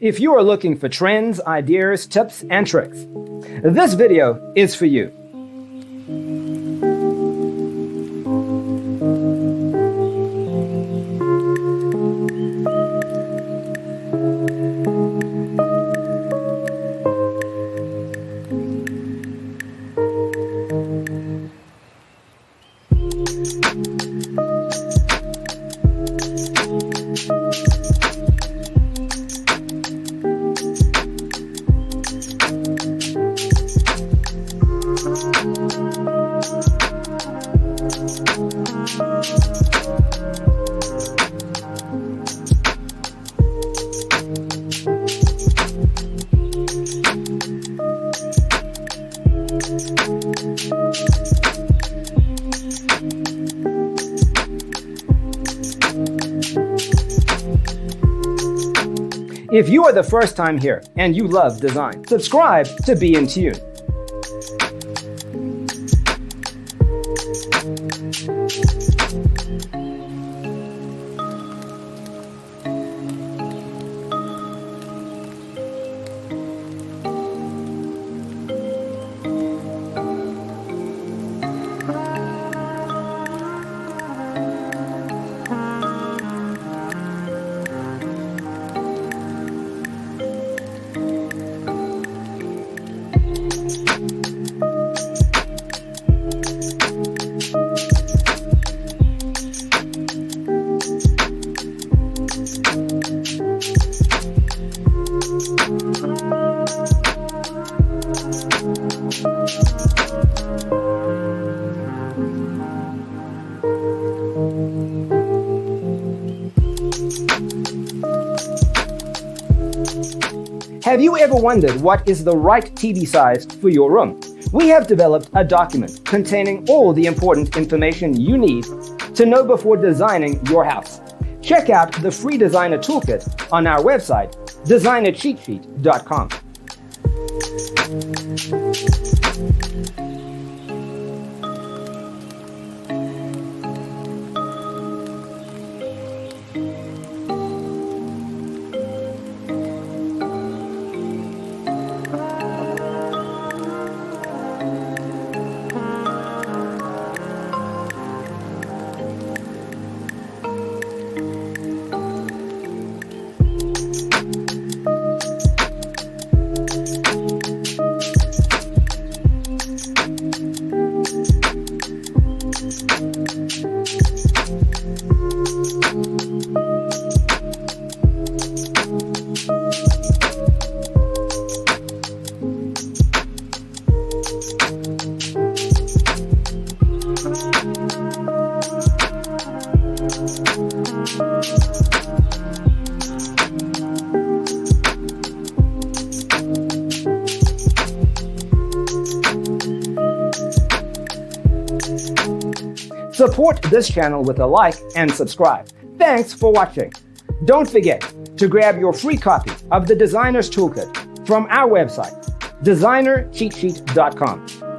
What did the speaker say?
If you are looking for trends, ideas, tips, and tricks, this video is for you. If you are the first time here and you love design, subscribe to Be in Tune. Have you ever wondered what is the right TV size for your room? We have developed a document containing all the important information you need to know before designing your house. Check out the free designer toolkit on our website, designercheatsheet.com. Support this channel with a like and subscribe. Thanks for watching. Don't forget to grab your free copy of the Designer's Toolkit from our website, designercheatsheet.com.